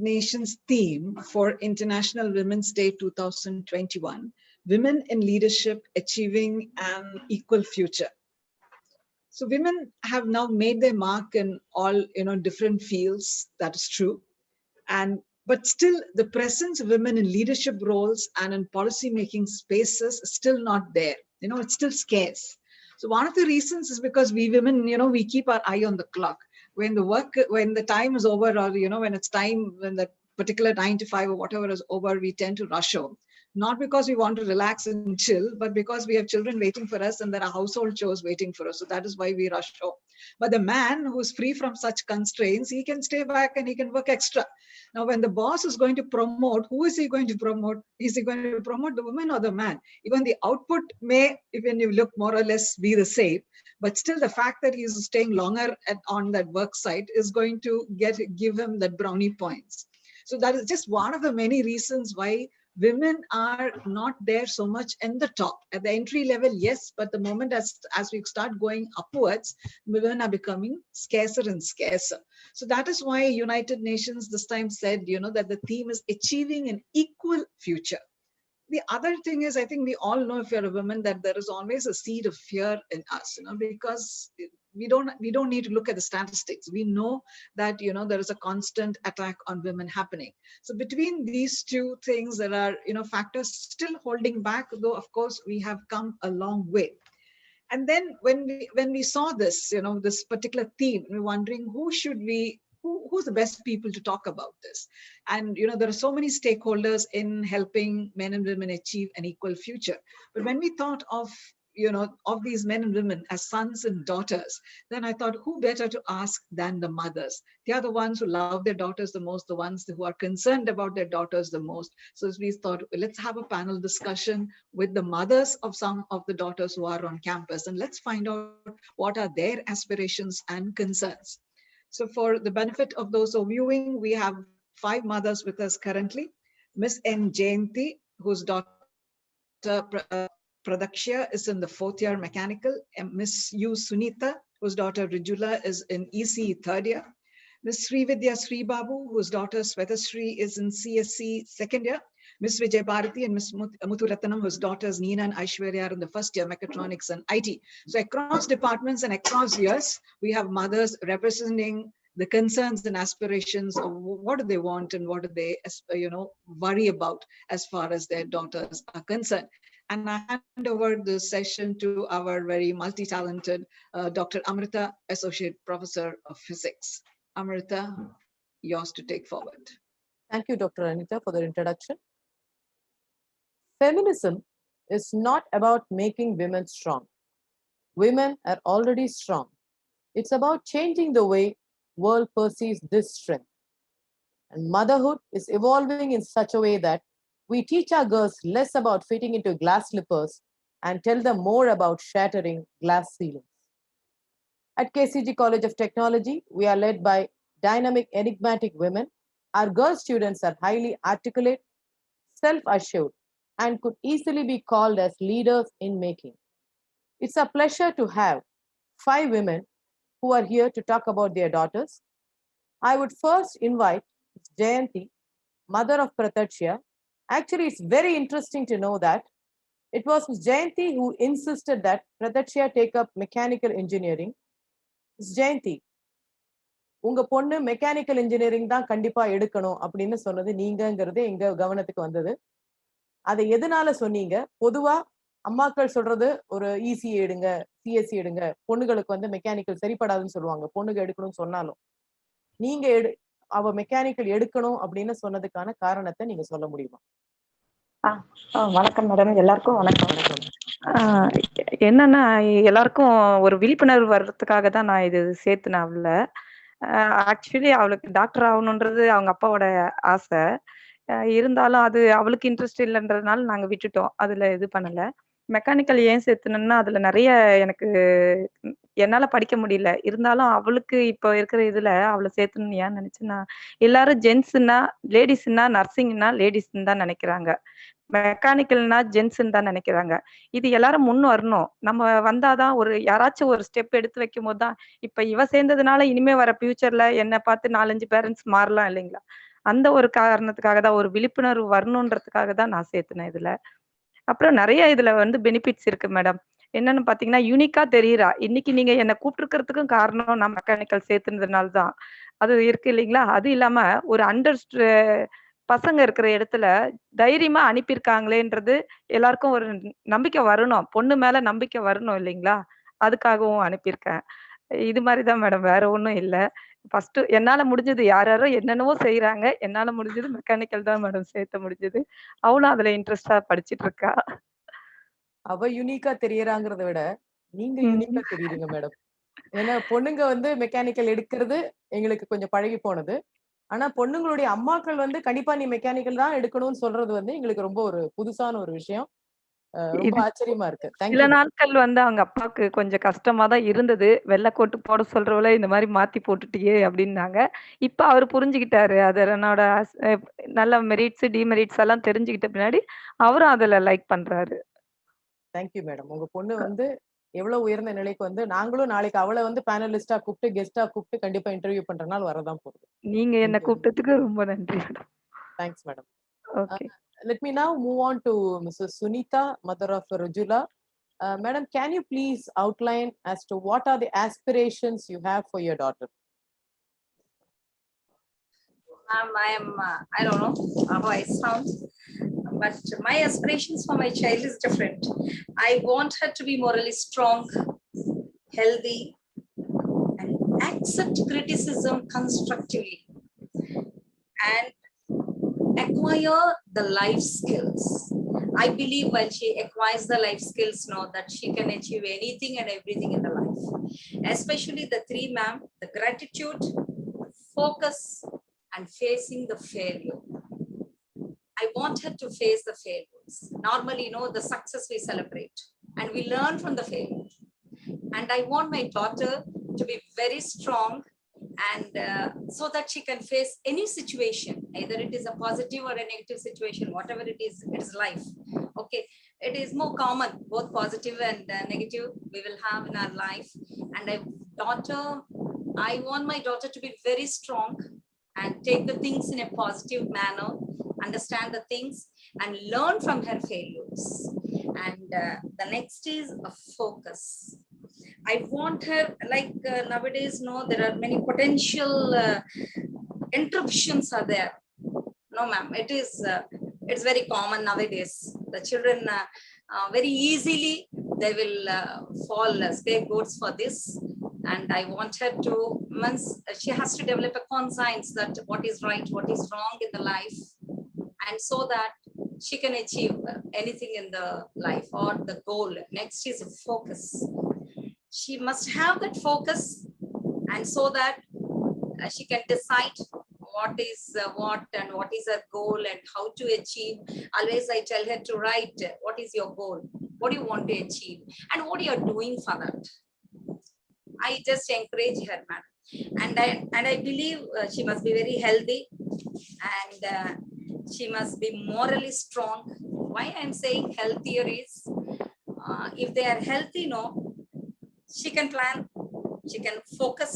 Nations theme for International Women's Day 2021, Women in Leadership Achieving an Equal Future. So women have now made their mark in all different fields. That is true, but still the presence of women in leadership roles and in policy making spaces is still not there. It's still scarce. So one of the reasons is because we women, we keep our eye on the clock. When the time is over, or when it's time, when the particular 9 to 5 or whatever is over, we tend to rush home. Not because we want to relax and chill, but because we have children waiting for us and there are household chores waiting for us. So that is why we rush home. But the man who is free from such constraints, he can stay back and he can work extra. Now, when the boss is going to promote, who is he going to promote? Is he going to promote the woman or the man? Even the output may, when you look, more or less be the same. But still, the fact that he's staying longer on that work site is going to give him that brownie points. So that is just one of the many reasons why women are not there so much in the top. At the entry level, yes, but the moment as we start going upwards, women are becoming scarcer and scarcer. So that is why United Nations this time said, that the theme is achieving an equal future. The other thing is, I think we all know, if you're a woman, that there is always a seed of fear in us, because we don't need to look at the statistics. We know that, there is a constant attack on women happening. So between these two things, there are, factors still holding back, though, of course, we have come a long way. And then when we saw this, this particular theme, we're wondering who's the best people to talk about this. And, there are so many stakeholders in helping men and women achieve an equal future. But when we thought of these men and women as sons and daughters, then I thought, who better to ask than the mothers? They are the ones who love their daughters the most, the ones who are concerned about their daughters the most. So we thought, let's have a panel discussion with the mothers of some of the daughters who are on campus, and let's find out what are their aspirations and concerns. So for the benefit of those who are viewing, we have 5 mothers with us currently. Miss N. Jayanti, whose daughter Pradakshya is in the 4th year mechanical, and Miss U. Sunita, whose daughter Rijula is in ECE 3rd year. Miss Srividya Sribabu, whose daughter Swetashree is in CSC 2nd year. Miss Vijay Bharati and Miss Muthuratnam, whose daughters Neena and Aishwarya are in the 1st year, mechatronics and IT. So across departments and across years, we have mothers representing the concerns and aspirations of what do they want and what do they, worry about as far as their daughters are concerned. And I hand over the session to our very multi-talented Dr. Amrita, Associate Professor of Physics. Amrita, yours to take forward. Thank you, Dr. Anita, for the introduction. Feminism is not about making women strong. Women are already strong. It's about changing the way world perceives this strength. And motherhood is evolving in such a way that we teach our girls less about fitting into glass slippers and tell them more about shattering glass ceilings. At KCG College of Technology, we are led by dynamic, enigmatic women. Our girl students are highly articulate, self-assured, and could easily be called as leaders in making. It's a pleasure to have 5 women who are here to talk about their daughters. I would first invite Jayanti, mother of Pratachya. Actually, it's very interesting to know that it was Jayanti who insisted that Pratachya take up mechanical engineering. Jayanti, உங்க பொண்ணு mechanical engineering தான் கண்டிப்பா எடுக்கணும் அப்படின்னு சொன்னது நீங்கங்கிறது எங்க கவனத்துக்கு வந்தது. அதை எதனால சொன்னீங்க? பொதுவா அம்மாக்கள் சொல்றது ஒரு இசி எடுங்க, சிஎஸ்சி எடுங்க, பொண்ணுகளுக்கு வந்து மெக்கானிக்கல் சரிப்படாதுன்னு சொல்லுவாங்க. பொண்ணுங்க எடுக்கணும்னு சொன்னாலும் நீங்க அவ மெக்கானிக்கல் எடுக்கணும் அப்படின்னு சொன்னதுக்கான காரணத்தை நீங்க சொல்ல முடியுமா? வணக்கம் மேடம், எல்லாருக்கும் வணக்கம். என்னன்னா, எல்லாருக்கும் ஒரு விழிப்புணர்வு வர்றதுக்காக தான் நான் இது சேர்த்துனேன். அவள ஆக்சுவலி அவளுக்கு டாக்டர் ஆகணுன்றது அவங்க அப்பாவோட ஆசை. இருந்தாலும் அது அவளுக்கு இன்ட்ரெஸ்ட் இல்லைன்றதுனால நாங்க விட்டுட்டோம். அதுல இது பண்ணல. மெக்கானிக்கல் ஏன் சேர்த்துனேன்னா, அதுல நிறைய எனக்கு என்னால படிக்க முடியல. இருந்தாலும் அவளுக்கு இப்போ இருக்கிற இதுல அவளை சேர்த்துன்னு ஏன் நினைச்சேன்னா, எல்லாரும் ஜென்ஸ்னா லேடிஸ்னா நர்சிங்னா லேடிஸ்ன்னு தான் நினைக்கிறாங்க, மெக்கானிக்கல்னா ஜென்ஸ்ன்னு தான் நினைக்கிறாங்க. இது எல்லாரும் முன் வரணும். நம்ம வந்தாதான் யாராச்சும் ஒரு ஸ்டெப் எடுத்து வைக்கும் போது தான், இப்ப இவ சேர்ந்ததுனால இனிமே வர ஃபியூச்சர்ல என்னை பார்த்து 4-5 பேரண்ட்ஸ் மாறலாம் இல்லைங்களா? அந்த ஒரு காரணத்துக்காக தான், ஒரு விழிப்புணர்வு வரணுன்றதுக்காக தான் நான் சேர்த்துனேன் இதுல. அப்புறம் நெறைய இதுல வந்து பெனிஃபிட்ஸ் இருக்கு மேடம். என்னன்னு பார்த்தீங்கன்னா, யூனிக்கா தெரியிறா. இன்னைக்கு நீங்க என்ன கூப்ட்டுருக்கிறதுக்கும் காரணம் நான் மெக்கானிக்கல் சேர்த்துனதுனால தான். அது இருக்கு இல்லைங்களா? அது இல்லாம ஒரு பசங்க இருக்கிற இடத்துல தைரியமா அனுப்பியிருக்காங்களேன்றது எல்லாருக்கும் ஒரு நம்பிக்கை வரணும். பொண்ணு மேல நம்பிக்கை வரணும் இல்லைங்களா? அதுக்காகவும் அனுப்பியிருக்கேன். இது மாரி தான் மேடம். வேற ஒண்ணும் இல்ல. ஃபர்ஸ்ட்டு என்னால முடிஞ்சது யார் யாரோ என்னென்னவோ செய்றாங்க. என்னால முடிஞ்சது மெக்கானிக்கல் தான் மேடம் சேர்த்த முடிஞ்சது. அவளும் அதுல இன்ட்ரெஸ்ட்டா படிச்சுட்டு இருக்கா. அவ யூனிக்கா தெரியறாங்கிறத விட, நீங்க யூனிக்கா ம். தெரியுறீங்க மேடம். ஏன்னா பொண்ணுங்க வந்து மெக்கானிக்கல் எடுக்கிறது எங்களுக்கு கொஞ்சம் பழகி போனது. ஆனா பொண்ணுங்களுடைய அம்மாக்கள் வந்து கண்டிப்பா நீ மெக்கானிக்கல் தான் எடுக்கணும்னு சொல்றது வந்து எங்களுக்கு ரொம்ப ஒரு புதுசான ஒரு விஷயம். ரொம்ப இது ஆச்சரியமா இருக்கு. தேங்க் சில யூ மேம். நாட்கள் வந்து அவங்க அப்பாவுக்கு கொஞ்சம் கஷ்டமா தான் இருந்தது. "வெள்ள கோட்டு போட சொல்றவள இந்த மாரி மாத்தி போட்டுட்டியே" அப்டின்னாங்க. இப்ப அவரு புரிஞ்சுகிட்டாரு. அது என்னோட நல்ல மெரிட்ஸ், டிமெரிட்ஸ் எல்லாம் தெரிஞ்சுகிட்ட பின்னாடி, அவரும் அதுல லைக் பண்றாரு. Thank you madam. உங்க பொண்ணு வந்து எவ்வளவு உயர்ந்த நிலைக்கு வந்து நாங்களும் நாளைக்கு அவள வந்து பேனலிஸ்ட்டா கூப்ட்டு, கெஸ்ட்டா கூப்ட்டு கண்டிப்பா இன்டர்வியூ பண்ற நாள் வரதான் போகுது. நீங்க என்ன தேங்க் யூ. கூப்பிட்டதுக்கு ரொம்ப நன்றி madam. Thanks madam. Okay. Let me now move on to Mrs. Sunita, mother of Rujula. Madam, can you please outline as to what are the aspirations you have for your daughter? I don't know how I sound, but my aspirations for my child is different. I want her to be morally strong, healthy, and accept criticism constructively, and acquire the life skills. I believe while she acquires the life skills, know that she can achieve anything and everything in the life. Especially the three, ma'am, the gratitude, focus, and facing the failure. I want her to face the failures. Normally, the success we celebrate and we learn from the failure. And I want my daughter to be very strong, and so that she can face any situation, either it is a positive or a negative situation, whatever it is life. Okay, it is more common, both positive and negative we will have in our life. And I want my daughter to be very strong and take the things in a positive manner, understand the things and learn from her failures. And the next is a focus. I want her, like nowadays, there are many potential interruptions are there. No, ma'am, it's very common nowadays. The children very easily, they will fall scapegoats for this. And I want her to, once she has to develop a conscience that what is right, what is wrong in the life, and so that she can achieve anything in the life or the goal. Next is focus. She must have that focus, and so that she can decide what is what and what is her goal and how to achieve. Always I tell her to write what is your goal, what do you want to achieve, and what you are doing for that. I just encourage her, madam. And I believe she must be very healthy, and she must be morally strong. Why I'm saying healthier is, if they are healthy, she can plan, she can focus,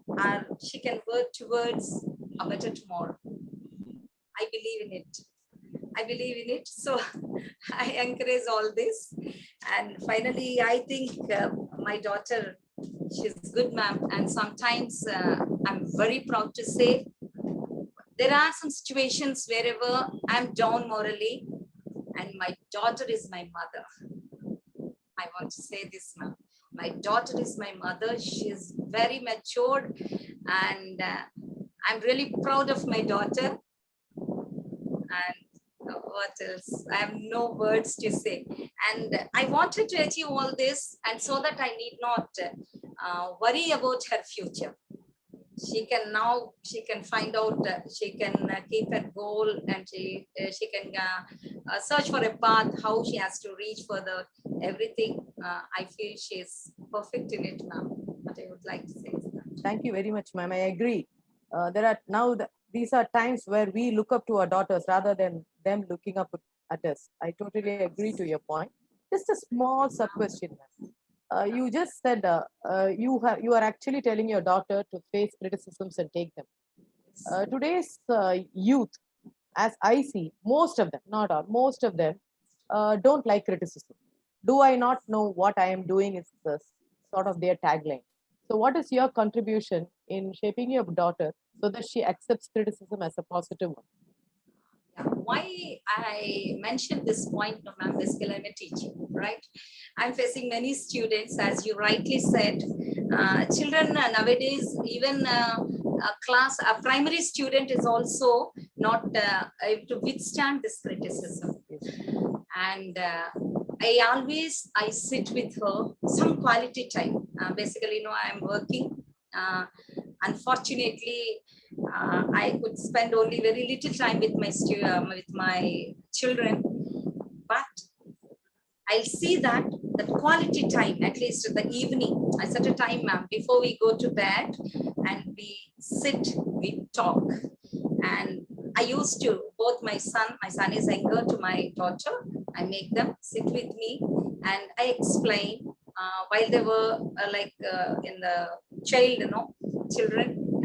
or she can work towards a better tomorrow. I believe in it. So I encourage all this. And finally, I think my daughter, she's good, ma'am. And sometimes I'm very proud to say there are some situations wherever I'm down morally, and my daughter is my mother. I want to say this, ma'am. My daughter is my mother. She is very matured, and I'm really proud of my daughter. And what else? I have no words to say. And I wanted to achieve all this, and so that I need not worry about her future. She can find out, she can keep her goal, and she can search for a path, how she has to reach further, everything. I feel she is perfect in it, ma'am. What I would like to say is that. Thank you very much, ma'am. I agree. There are now these are times where we look up to our daughters rather than them looking up at us. I totally agree to your point. Just a small sub question, ma'am. You just said you are actually telling your daughter to face criticisms and take them. Today's youth, as I see, most of them, not all, most of them don't like criticism. Do I not know what I am doing is the sort of their tagline. So what is your contribution in shaping your daughter so that she accepts criticism as a positive one? Yeah. Why I mentioned this point, no, ma'am, basically I'm a teacher, right? I'm facing many students, as you rightly said. Children nowadays, even a primary student is also not able to withstand this criticism. And I sit with her some quality time. Basically, I'm working. Unfortunately, I could spend only very little time with my children, but I'll see that quality time, at least in the evening, I set a time, ma'am, before we go to bed, and we sit, we talk. And I used to, both my son is younger to my daughter, I make them sit with me and I explain while they were in the children,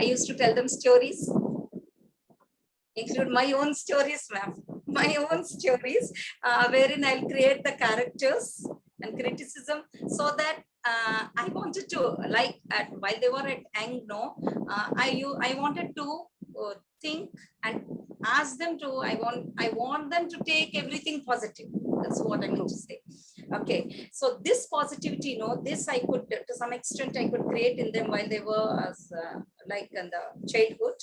I used to tell them stories, include my own stories, ma'am, my own stories, wherein I'll create the characters and criticism, so that I wanted to, while they were at young, I wanted to think and ask them to, I want them to take everything positive. That's what I mean to say. Okay, so this positivity, this I could, to some extent, I could create in them while they were as in the childhood,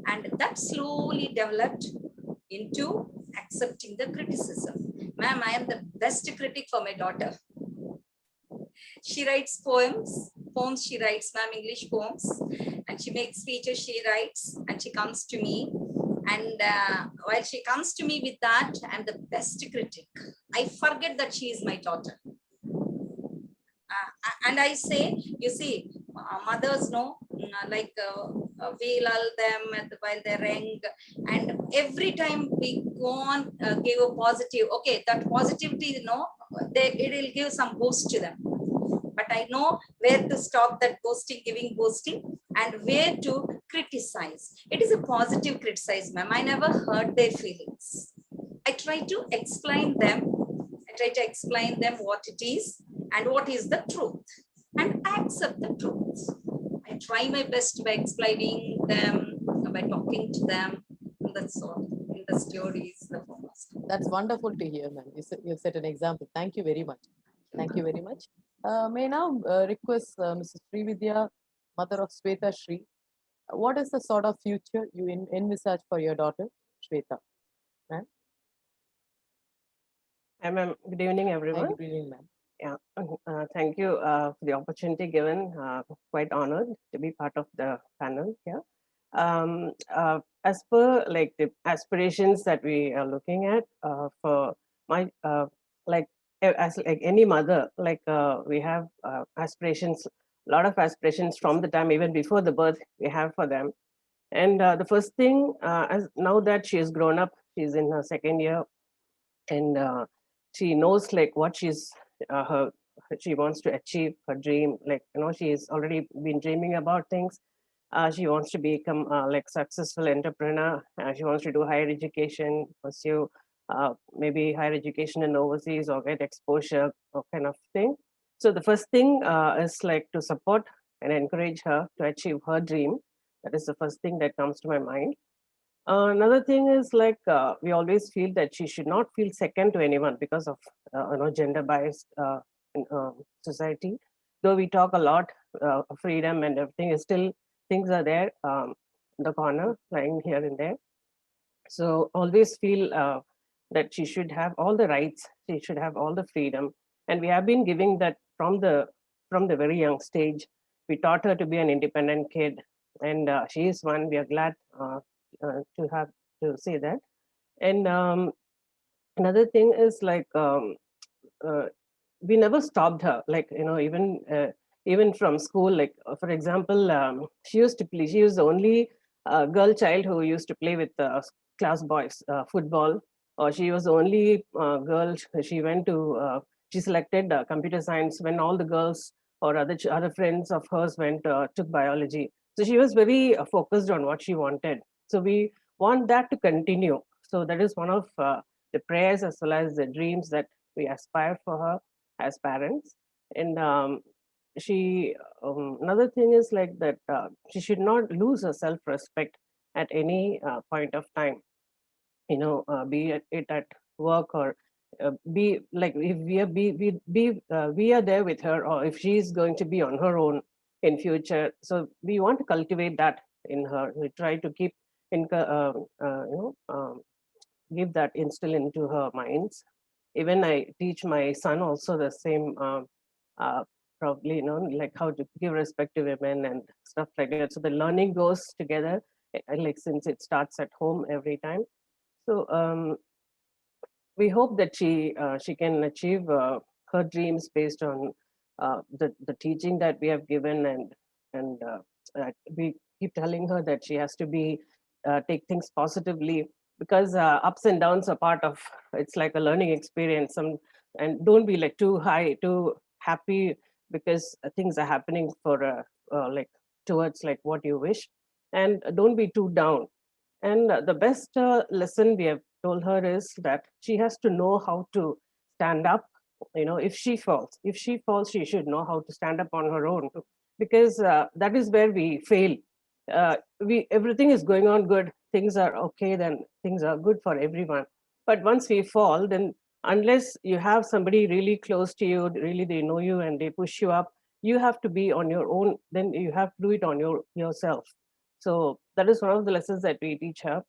and that slowly developed into accepting the criticism. Ma'am, I am the best critic for my daughter. She writes poems she writes, ma'am, English poems, and she makes speeches, she writes, and she comes to me. And while she comes to me with that, I'm the best critic. I forget that she is my daughter. And I say, you see, mothers know, we lull them while they're young, and every time we go on, give a positive, okay, that positivity, it will give some boost to them. But I know where to stop that giving boosting, and where to criticize. It is a positive criticize, ma'am. I never hurt their feelings. I try to explain them. What it is and what is the truth, and accept the truth. I try my best by explaining them, by talking to them. That's all in the stories. The foremost. That's wonderful to hear, ma'am. You set an example. Thank you very much. Thank you very much. May now request Mrs. Srividya, mother of Shweta Shri. What is the sort of future you envisage for your daughter, Shweta? Ma'am? Hi, ma'am. Good evening, everyone. Good evening, ma'am. Yeah, thank you for the opportunity given. Quite honored to be part of the panel here. As per the aspirations that we are looking at for my as any mother, we have aspirations, a lot of aspirations from the time even before the birth we have for them. And the first thing, as now that she has grown up, she's in her second year, and she knows what she wants to achieve, her dream. She's already been dreaming about things. She wants to become successful entrepreneur. She wants to do higher education, pursue maybe higher education in overseas or get exposure or kind of thing. So the first thing is to support and encourage her to achieve her dream. That is the first thing that comes to my mind. Another thing is we always feel that she should not feel second to anyone because of gender biased society. Though we talk a lot freedom and everything, is still things are there in the corner, lying here and there. So always feel that she should have all the rights, she should have all the freedom, and we have been giving that from the very young stage. We taught her to be an independent kid, and she is one. We are glad to have to say that. And another thing is we never stopped her, even from school. For example, she used to play. She was the only girl child who used to play with class boys football, or she was the only girl. She went to she selected computer science when all the girls or other friends of hers took biology. So she was very focused on what she wanted. So we want that to continue. So that is one of the prayers as well as the dreams that we aspire for her as parents. And she another thing is like that she should not lose her self-respect at any point of time, be it at work or be like if we are we are there with her, or if she is going to be on her own in future. So we want to cultivate that in her. We try to keep in give that instill into her minds. Even I teach my son also the same, uh, probably, like how to give respect to women and stuff like that. So the learning goes together, like since it starts at home every time. So we hope that she can achieve her dreams based on the teaching that we have given, and we keep telling her that she has to be take things positively, because ups and downs are part of, it's like a learning experience. And don't be like too high, too happy because things are happening for like towards like what you wish, and don't be too down. And the best lesson we have told her is that she has to know how to stand up. If she falls, she should know how to stand up on her own, because that is where we fail. We everything is going on good, things are okay, then things are good for everyone. But once we fall, then unless you have somebody really close to you, really they know you and they push you up, you have to be on your own. Then you have to do it on yourself. So that is one of the lessons that we teach her.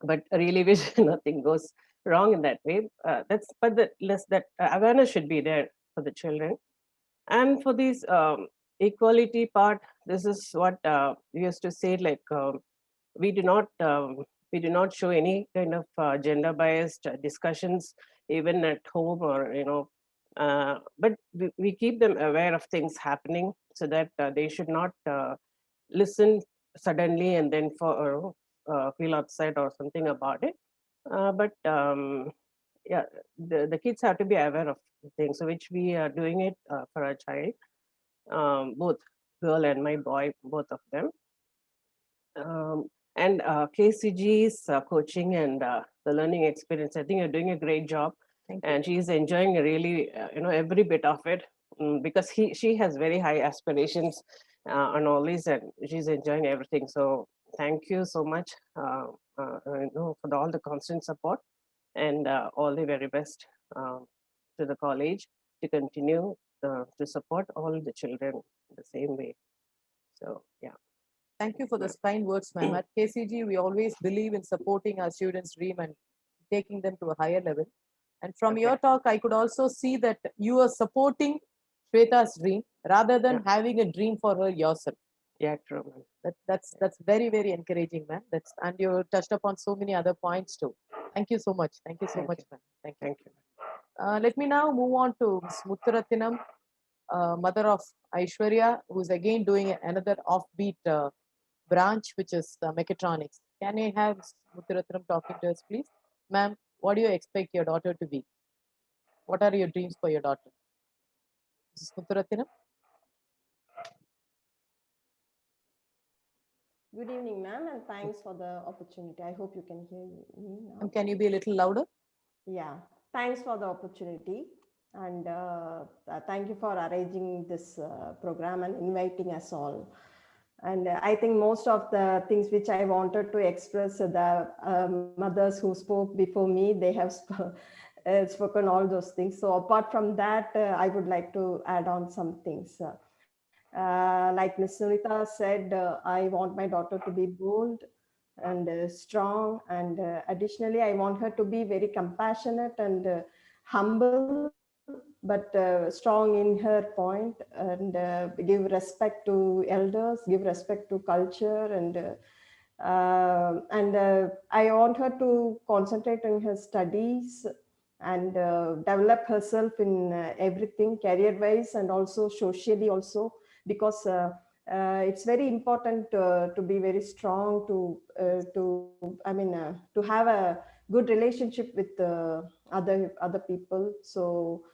But I really wish nothing goes wrong in that way. That awareness should be there for the children. And for this equality part, this is what we used to say, like we do not show any kind of gender biased discussions, even at home, or but we keep them aware of things happening, so that they should not listen suddenly and then feel upset or something about it. But yeah, the kids have to be aware of things, so which we are doing it for our child, both girl and my boy, both of them. And KCG's coaching and the learning experience, I think you're doing a great job. Thank you. And she's enjoying really, every bit of it, because she has very high aspirations on all these, and she's enjoying everything. So thank you so much, for all the constant support, and all the very best to the college to continue to support all the children the same way. So yeah. Thank you for those kind words, ma'am. At KCG, we always believe in supporting our students' dream and taking them to a higher level. And from Okay. your talk, I could also see that you are supporting Shweta's dream rather than having a dream for her yourself. Yeah, true, ma'am. That's very, very encouraging, ma'am. And you touched upon so many other points too. Thank you so much. Thank you so Thank much, you. ma'am. Thank you. Thank you. Let me now move on to Ms. Muthuratinam, mother of Aishwarya, who is again doing another offbeat branch, which is mechatronics. Can I have Muthuratinam talking to us, please? Ma'am, what do you expect your daughter to be? What are your dreams for your daughter? Mrs. Muthuratinam? Good evening, ma'am, and thanks for the opportunity. I hope you can hear me now. And can you be a little louder? Yeah, thanks for the opportunity, and thank you for arranging this program and inviting us all. And I think most of the things which I wanted to express, the mothers who spoke before me, they have spoken all those things. So apart from that, I would like to add on some things. Like Ms. Sunita said, I want my daughter to be bold and strong. And additionally, I want her to be very compassionate and humble, but strong in her point, and give respect to elders, give respect to culture, and I want her to concentrate on her studies and develop herself in everything, career-wise and also socially also, because it's very important to be very strong, to have a good relationship with other people. So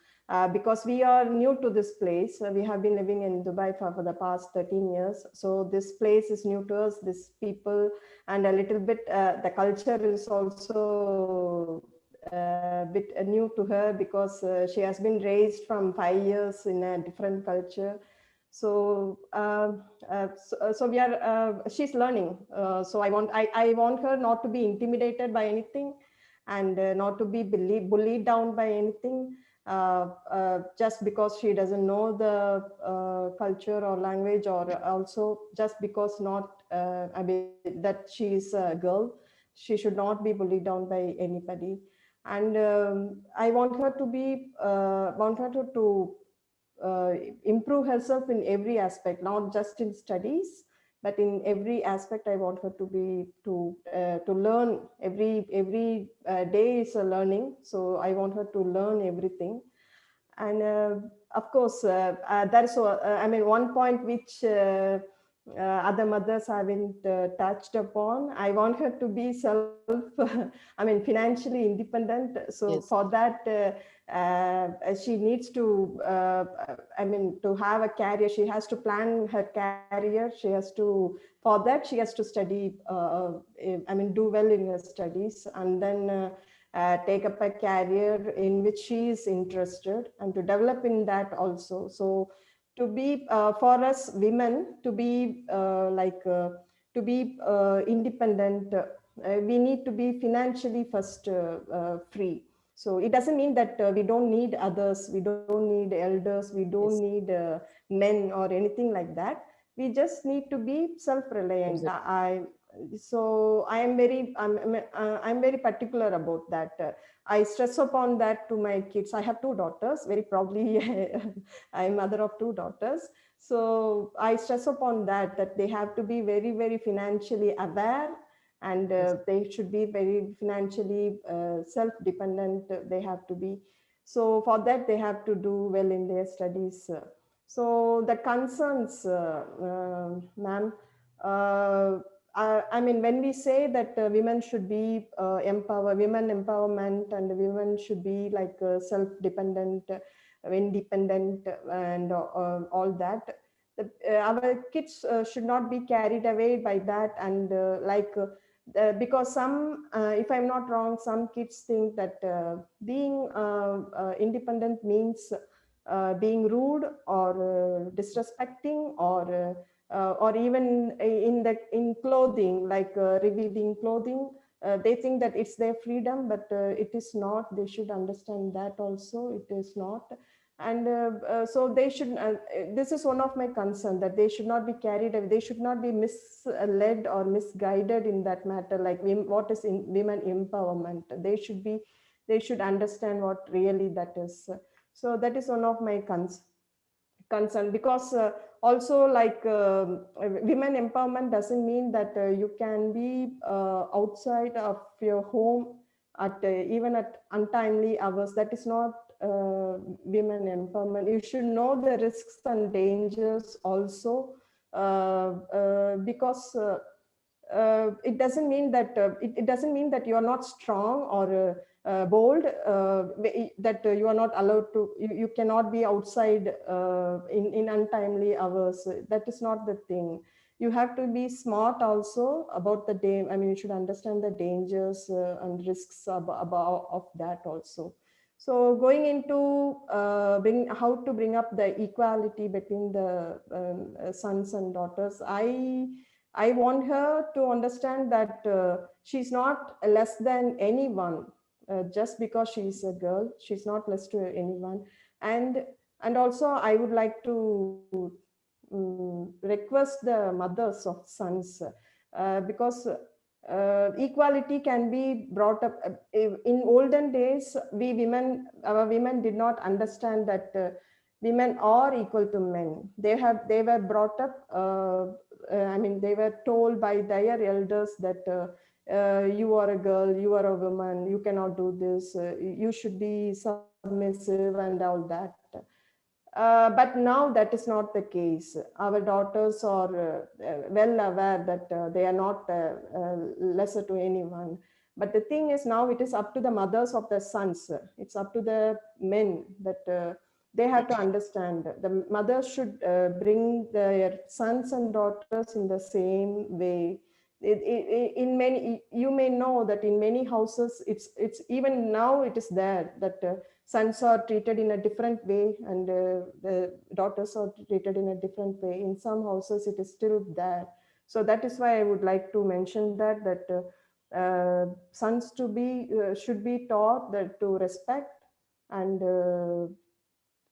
because we are new to this place. We have been living in Dubai for the past 13 years. So this place is new to us, this people, and a little bit the culture is also a bit new to her, because she has been raised from 5 years in a different culture. So so we are she's learning. So I want her not to be intimidated by anything, and not to be bullied down by anything, just because she doesn't know the culture or language, or also just because not I mean that she is a girl. She should not be bullied down by anybody. And I want her to be to improve herself in every aspect, not just in studies, but in every aspect. I want her to be to learn. Every day is a learning, so I want her to learn everything. And of course, that's I mean, one point which other mothers haven't touched upon. I want her to be I mean, financially independent. So Yes. for that, she needs to, I mean, to have a career. She has to plan her career. She has to, for that, she has to study, I mean, do well in her studies, and then take up a career in which she is interested, and to develop in that also. So to be for us women to be to be independent, we need to be financially first free. So it doesn't mean that we don't need others, we don't need elders, we don't Yes. need men or anything like that. We just need to be self-reliant. So I am very I'm very particular about that. I stress upon that to my kids. I have two daughters, very proudly I'm mother of two daughters. So I stress upon that they have to be very, very financially aware, and they should be very financially self-dependent. They have to be. So for that, they have to do well in their studies. So the concerns, ma'am, I mean, when we say that women should be women empowerment, and women should be like self-dependent, independent, and all that, our kids should not be carried away by that. And because some, if I'm not wrong, some kids think that being independent means being rude or disrespecting, or even in clothing, like revealing clothing. They think that it's their freedom, but it is not. They should understand that also it is not. And so they should, this is one of my concern, that they should not be carried away. They should not be misled or misguided in that matter, like what is in women empowerment. They should understand what really that is. So that is one of my concern, because also, like women empowerment doesn't mean that you can be outside of your home at even at untimely hours. That is not women empowerment. You should know the risks and dangers also, because it doesn't mean that it doesn't mean that you are not strong or bold, that you are not allowed to, you cannot be outside in untimely hours. That is not the thing. You have to be smart also about the day. I mean, you should understand the dangers and risks about of that also. So going into how to bring up the equality between the sons and daughters, I want her to understand that she's not less than anyone. Just because she's a girl, she's not less to anyone. And also, I would like to request the mothers of sons, because equality can be brought up. In olden days, our women did not understand that women are equal to men. They were brought up, I mean, they were told by their elders that you are a girl, you are a woman, you cannot do this, you should be submissive and all that. But now that is not the case. Our daughters are well aware that they are not lesser to anyone. But the thing is, now it is up to the mothers of the sons. It's up to the men that they have to understand. The mothers should bring their sons and daughters in the same way. In many, you may know that in many houses, it's even now it is there that sons are treated in a different way and the daughters are treated in a different way. In some houses, it is still there. So that is why I would like to mention that sons to be should be taught that to respect and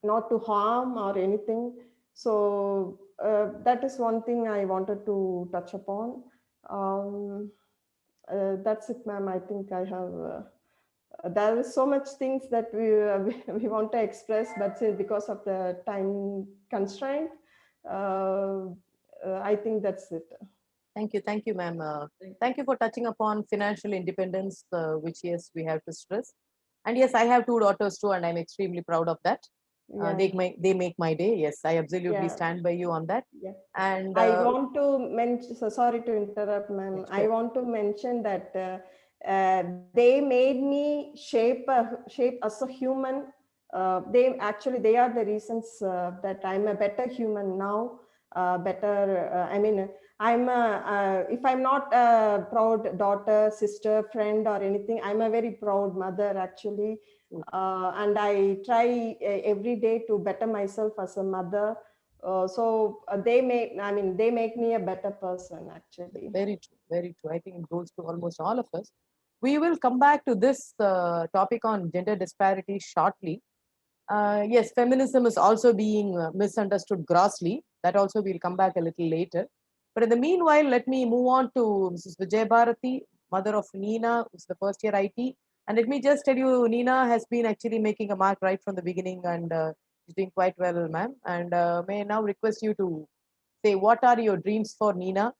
not to harm or anything. So that is one thing I wanted to touch upon. That's it, ma'am. I think I have. There is so much things that we want to express, but because of the time constraint, I think that's it. Thank you, ma'am. Thank you for touching upon financial independence, which yes, we have to stress. And yes, I have 2 daughters too, and I'm extremely proud of that. Yeah. They make my day. Yes, I absolutely Yeah. stand by you on that. Yeah. And I want to mention, so sorry to interrupt, ma'am. Sure. I want to mention that they made me shape as a human. They are the reasons that I'm a better human now. I mean, if I'm not a proud daughter, sister, friend, or anything, I'm a very proud mother actually. And I try every day to better myself as a mother. They make me a better person actually. Very true, very true. I think it goes to almost all of us. We will come back to this topic on gender disparity shortly. Yes, feminism is also being misunderstood grossly. That also we'll come back a little later. But in the meanwhile, let me move on to Mrs. Vijay Bharati, mother of Neena, who's the first year IT. And let me just tell you, Neena has been actually making a mark right from the beginning and she's doing quite well, ma'am. And may I now request you to say, what are your dreams for Neena?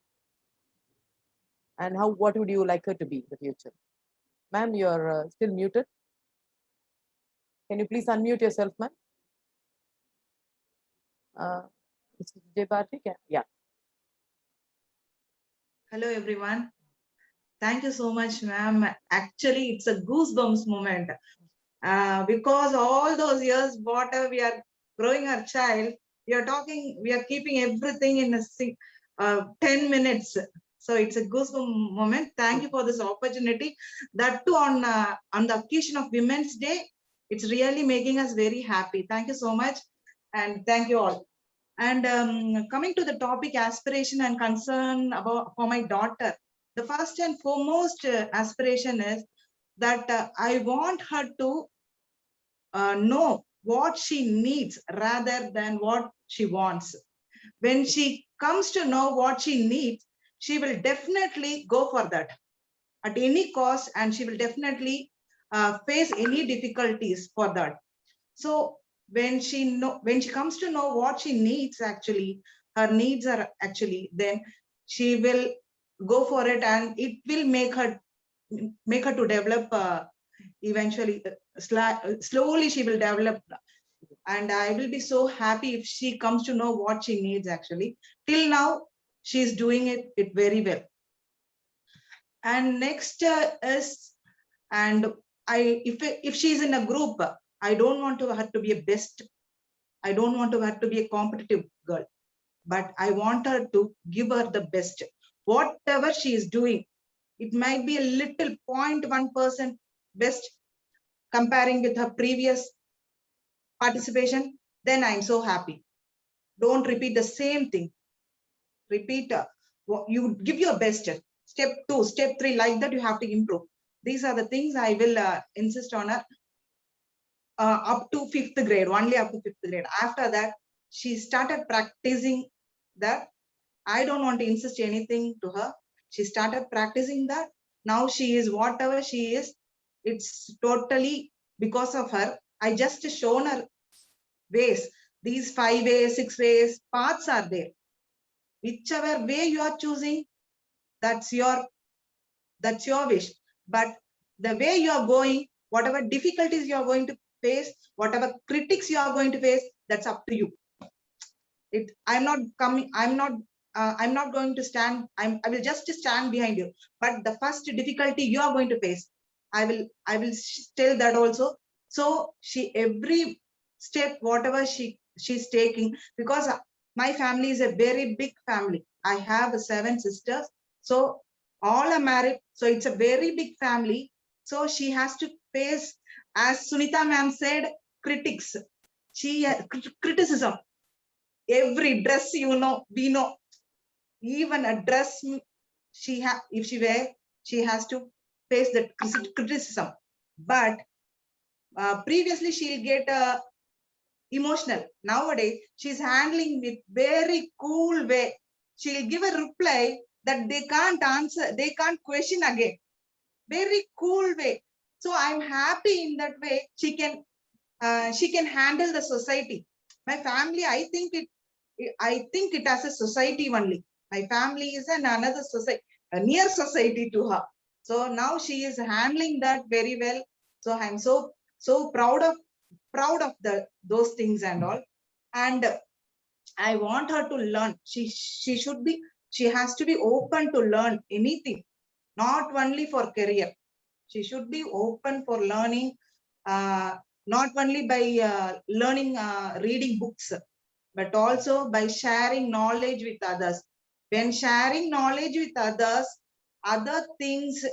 And what would you like her to be in the future? Ma'am, you're still muted. Can you please unmute yourself, ma'am? Mr. Vijay Bharati, yeah. Hello, everyone. Thank you so much, ma'am. Actually, it's a goosebumps moment because all those years, whatever we are growing our child, we are keeping everything in a 10 minutes. So it's a goosebump moment. Thank you for this opportunity. That too on the occasion of Women's Day, it's really making us very happy. Thank you so much. And thank you all. And coming to the topic, aspiration and concern for my daughter, the first and foremost aspiration is that I want her to know what she needs rather than what she wants. When she comes to know what she needs, she will definitely go for that at any cost, and she will definitely face any difficulties for that. So when she comes to know what she needs, actually her needs are actually, then she will go for it, and it will make her to develop eventually. Slowly she will develop, and I will be so happy if she comes to know what she needs. Actually, till now she's doing it very well. And next is, and if she's in a group, I don't want her to be a best. I don't want her to be a competitive girl, but I want her to give her the best. Whatever she is doing, it might be a little 0.1% best comparing with her previous participation, then I'm so happy. Don't repeat the same thing. Repeat, you give your best. Step 2, step 3, like that you have to improve. These are the things I will insist on her. Up to 5th grade, only up to 5th grade. After that, she started practicing that. I don't want to insist anything to her. She started practicing that. Now she is whatever she is. It's totally because of her. I just shown her ways. These 5 ways, 6 ways, paths are there. Whichever way you are choosing, that's your wish. But the way you are going, whatever difficulties you are going to face, whatever critics you are going to face, that's up to you. I'm not I'm not going to stand. I will just stand behind you. But the first difficulty you are going to face, I will tell that also. So she, every step, whatever she's taking, because my family is a very big family. I have 7 sisters. So all are married. So it's a very big family. So she has to face, as Sunita ma'am said, critics. She criticism. Every dress, we know, even a dress if she wear, she has to face that criticism. But previously she'll get emotional. Nowadays she's handling with very cool way. She'll give a reply that they can't answer, they can't question again. Very cool way. So I'm happy in that way. She can handle the society. My family, I think it as a society only. My family is another society, a near society to her. So now she is handling that very well. So I'm so proud of those things and all. And I want her to learn. She has to be open to learn anything, not only for career. She should be open for learning, not only by learning, reading books, but also by sharing knowledge with others. When sharing knowledge with others, other things,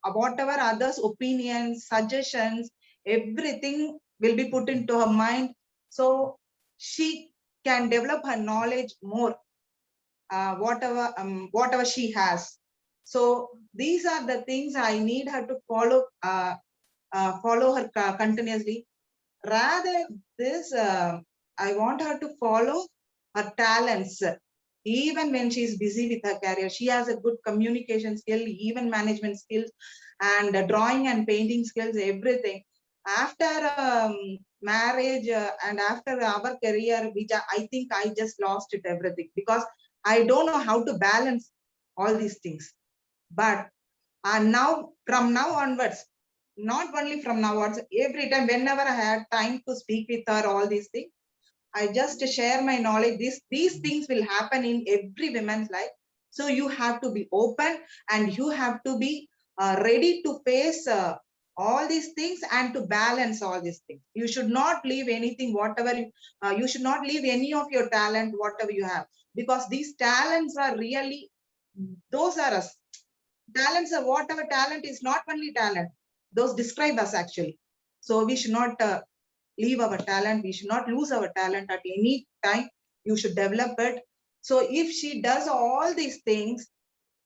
whatever others' opinions, suggestions, everything will be put into her mind. So she can develop her knowledge more, whatever she has. So these are the things I need her to follow her continuously. Rather this, I want her to follow her talents. Even when she's busy with her career, she has a good communication skill, even management skills, and drawing and painting skills, everything. After marriage and after our career, which I think I just lost it everything, because I don't know how to balance all these things. But now, from now onwards, not only from now onwards, every time, whenever I had time to speak with her, all these things, I just share my knowledge. These things will happen in every woman's life. So you have to be open, and you have to be ready to face all these things and to balance all these things. You should not leave anything, whatever you should not leave any of your talent, whatever you have, because these talents are really, those are us. Talents are whatever talent is, not only talent. Those describe us actually. So we should not leave our talent. We should not lose our talent at any time. You should develop it. So if she does all these things,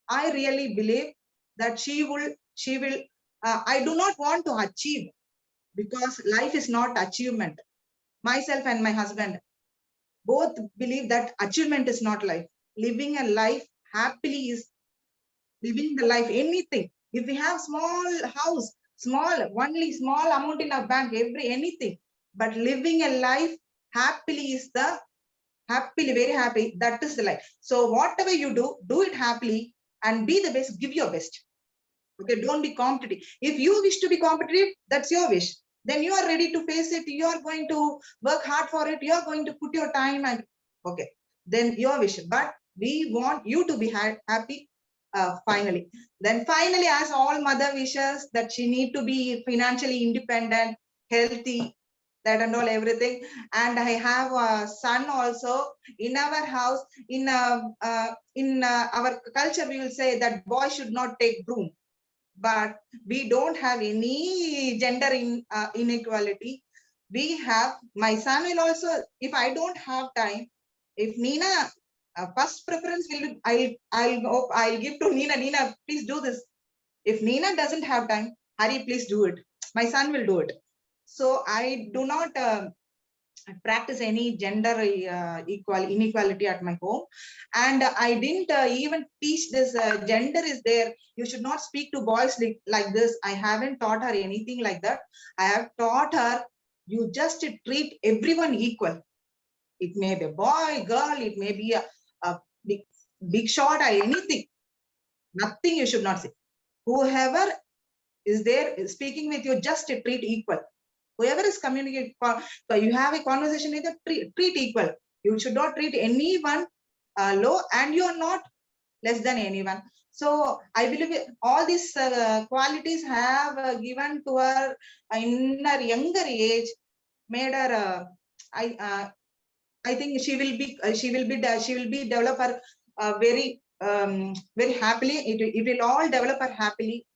I really believe that she will, I do not want to achieve, because life is not achievement. Myself and my husband both believe that achievement is not life. Living a life happily is living the life. Anything. If we have small house, only small amount in our bank, anything, but living a life happily is the very happy. That is the life. So whatever you do it happily and be the best. Give your best. Okay, don't be competitive. If you wish to be competitive, that's your wish. Then you are ready to face it. You are going to work hard for it. You are going to put your time and okay, then your wish. But we want you to be happy. Finally, as all mother wishes, that she need to be financially independent, healthy, that and all everything. And I have a son also. In our house, in our culture, we will say that boy should not take broom. But we don't have any gender inequality. We have, my son will also, if I don't have time, if Nina, first preference will be, I'll give to Nina. Nina, please do this. If Nina doesn't have time, Hari, please do it. My son will do it. So I do not practice any gender inequality at my home. And I didn't even teach this gender is there. You should not speak to boys like this. I haven't taught her anything like that. I have taught her, you just treat everyone equal. It may be a boy, girl, it may be a big short or anything. Nothing you should not say. Whoever is there speaking with you, just treat equal. Whoever is communicating, so you have a conversation with them, treat equal. You should not treat anyone low, and you are not less than anyone. So I believe all these qualities have given to her in her younger age, made her. I think she will be develop her very happily. It will all develop her happily.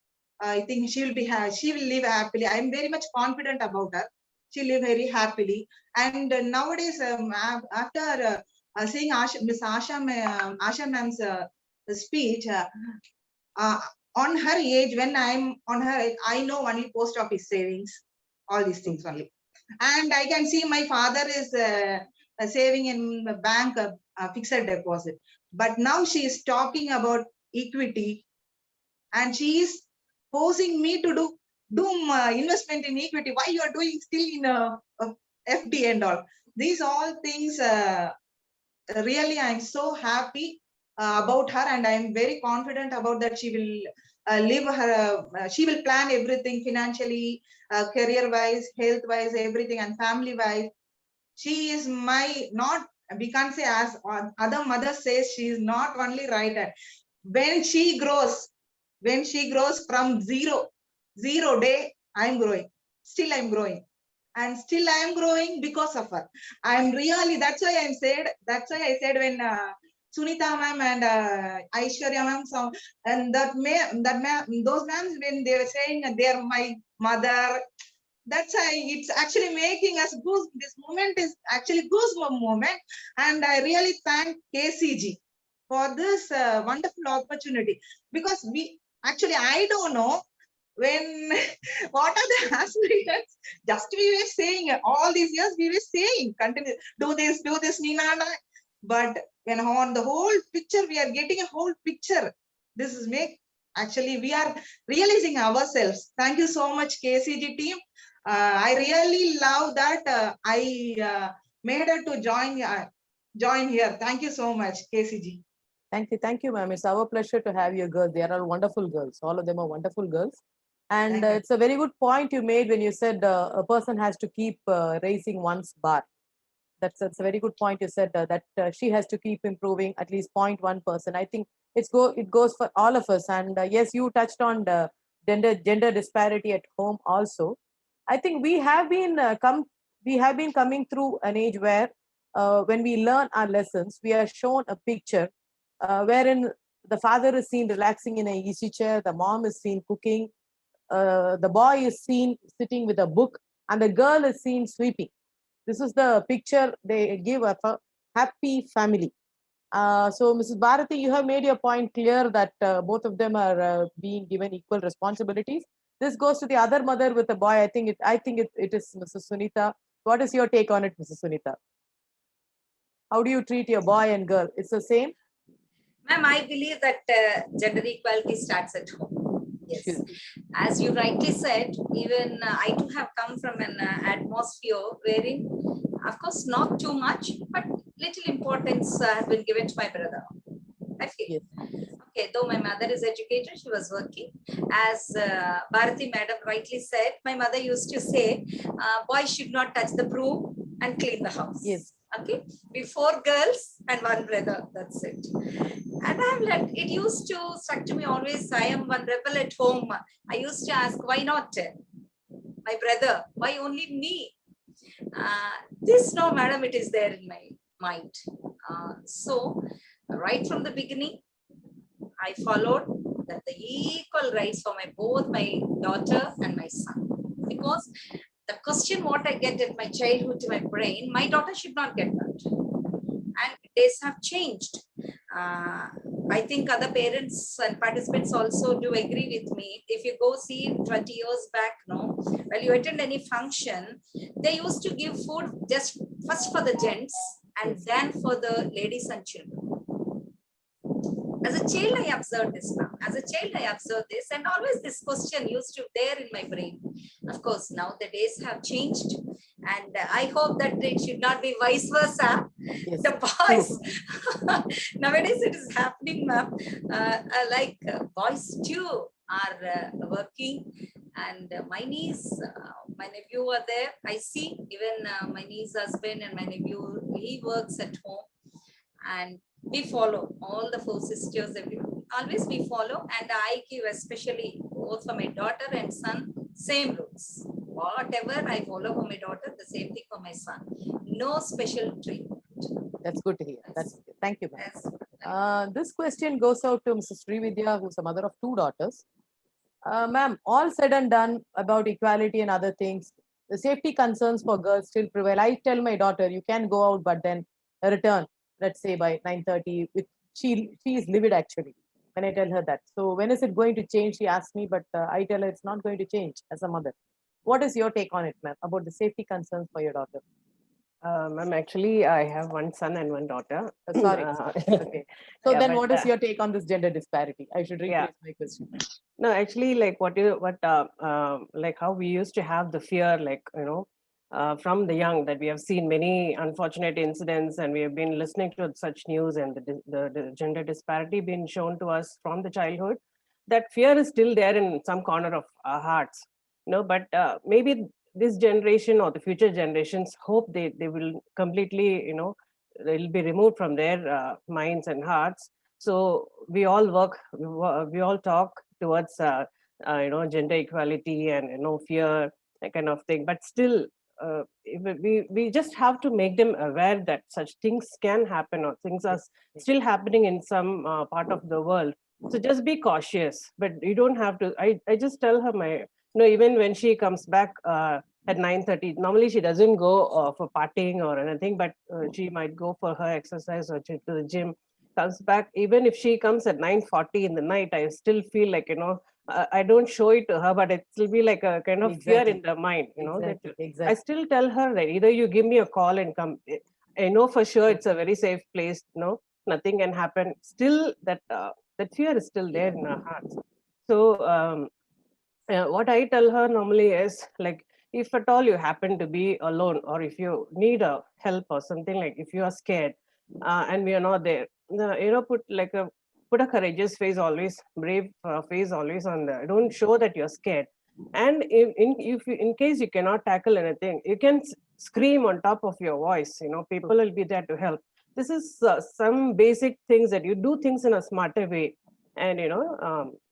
I think she will live happily. I am very much confident about her. She live very happily. And nowadays, after seeing Miss Asha ma'am's speech, uh, on her age, when I'm on her age, I know only post office savings, all these things only. And I can see my father is saving in the bank, fixed deposit. But now she is talking about equity, and she is forcing me to do investment in equity. Why you are doing still in FD and all? These all things, really, I'm so happy about her, and I'm very confident about that. She will live her, she will plan everything financially, career wise, health wise, everything, and family wise. She is my, not, we can't say as other mothers says, she is not only writer. When she grows from zero day, I'm growing. Still I'm growing. And still I am growing because of her. I'm really, that's why I said when Sunita ma'am and Aishwarya ma'am, and those ma'ams, when they were saying they're my mother, that's why it's actually making us goose. This moment is actually goosebump moment. And I really thank KCG for this wonderful opportunity, because I don't know when what are the aspirations. Just we were saying all these years, we were saying continue, do this, Nina. But when on the whole picture, we are getting a whole picture. This is actually we are realizing ourselves. Thank you so much, KCG team. I really love that I made her to join here. Thank you so much, KCG. Thank you, ma'am. It's our pleasure to have your girls. They are all wonderful girls. All of them are wonderful girls. And it's a very good point you made when you said a person has to keep raising one's bar. That's a very good point you said, that she has to keep improving at least 0.1%. I think it goes for all of us. And yes, you touched on the gender disparity at home also. I think we have been coming through an age where when we learn our lessons, we are shown a picture wherein the father is seen relaxing in an easy chair, the mom is seen cooking, the boy is seen sitting with a book, and the girl is seen sweeping. This is the picture they give of a happy family. So, Mrs. Bharati, you have made your point clear that both of them are being given equal responsibilities. This goes to the other mother with a boy. I think it is Mrs. Sunita. What is your take on it, Mrs. Sunita? How do you treat your boy and girl? It's the same? Ma'am, I believe that gender equality starts at home. Yes. As you rightly said, even I too have come from an atmosphere wherein, of course, not too much, but little importance has been given to my brother. I feel. Yes. Okay, though my mother is educated, she was working. As Bharati madam rightly said, my mother used to say, boys should not touch the broom and clean the house. Yes. Okay, before girls and one brother, that's it. And I have learned, it used to struck to me always, I am one rebel at home. I used to ask, why not my brother? Why only me? This, no, madam, it is there in my mind. So, right from the beginning, I followed that the equal rights for both my daughter and my son. Because the question what I get at my childhood to my brain, my daughter should not get that. And days have changed. I think other parents and participants also do agree with me. If you go see 20 years back, no, when you attend any function, they used to give food just first for the gents and then for the ladies and children. As a child, I observed this now. As a child, I observed this, and always this question used to there in my brain. Of course, now the days have changed, and I hope that it should not be vice versa. Yes. The boys, nowadays it is happening, ma'am. Boys too are working, and my niece, my nephew are there. I see even my niece husband and my nephew, he works at home. And we follow all the 4 sisters, everyone. Always we follow, and I give especially both for my daughter and son, same rules. Whatever I follow for my daughter, the same thing for my son. No special treatment. That's good to hear. That's good. Thank you, ma'am. That's- This question goes out to Mrs. Srividya, who's a mother of 2 daughters. Ma'am, all said and done about equality and other things, the safety concerns for girls still prevail. I tell my daughter, you can go out, but then return, let's say by 9:30. She is livid actually when I tell her that. So when is it going to change? She asks me, but I tell her it's not going to change as a mother. What is your take on it, ma'am, about the safety concerns for your daughter? Ma'am, actually, I have 1 son and 1 daughter. Sorry. Okay. So Yeah, then but, what is your take on this gender disparity? I should rephrase my question. No, actually, like like how we used to have the fear, like, from the young, that we have seen many unfortunate incidents, and we have been listening to such news, and the gender disparity being shown to us from the childhood. That fear is still there in some corner of our hearts, but maybe this generation or the future generations hope they will completely, they'll be removed from their minds and hearts. So we all work, we all talk towards gender equality and fear, that kind of thing, but still we just have to make them aware that such things can happen, or things are still happening in some part of the world. So just be cautious, but you don't have to. I just tell her even when she comes back at 9:30, normally she doesn't go for partying or anything, but she might go for her exercise or to the gym, comes back. Even if she comes at 9:40 in the night, I still feel like, I don't show it to her, but it will be like a kind of fear in the mind, Exactly. I still tell her that either you give me a call and come. I know for sure it's a very safe place, nothing can happen. Still, that fear is still there in our hearts. So what I tell her normally is, like, if at all you happen to be alone, or if you need a help or something, like if you are scared and we are not there, put a courageous face always, brave face always on the. Don't show that you're scared. And if in case you cannot tackle anything, you can scream on top of your voice. People will be there to help. This is some basic things, that you do things in a smarter way, and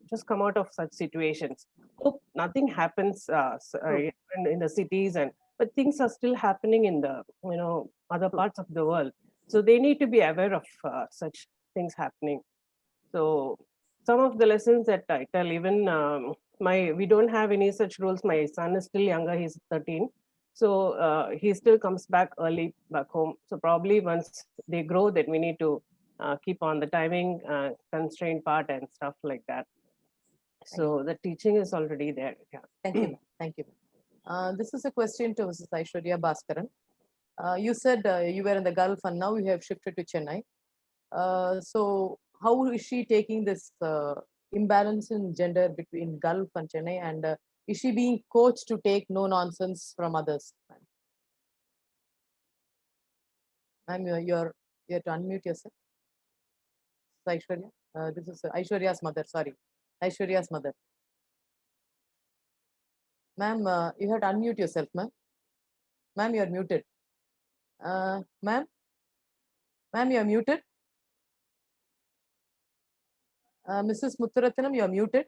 just come out of such situations. Hope nothing happens in the cities, but things are still happening in the other parts of the world. So they need to be aware of such things happening. So some of the lessons that I tell, even we don't have any such rules. My son is still younger; he's 13, so he still comes back early back home. So probably once they grow, then we need to keep on the timing constraint part and stuff like that. So the teaching is already there. Yeah. Thank you. Thank you. This is a question to Mrs. Aishwarya Bhaskaran. You said you were in the Gulf and now you have shifted to Chennai. So how is she taking this imbalance in gender between Gulf and Chennai, and is she being coached to take no nonsense from others? Ma'am, you're to unmute yourself. Aishwarya, this is Aishwarya's mother. Sorry, Aishwarya's mother. Ma'am, you have to unmute yourself, ma'am. Ma'am, you are muted. Ma'am, you are muted. Mrs. Muthuratnam, you are muted.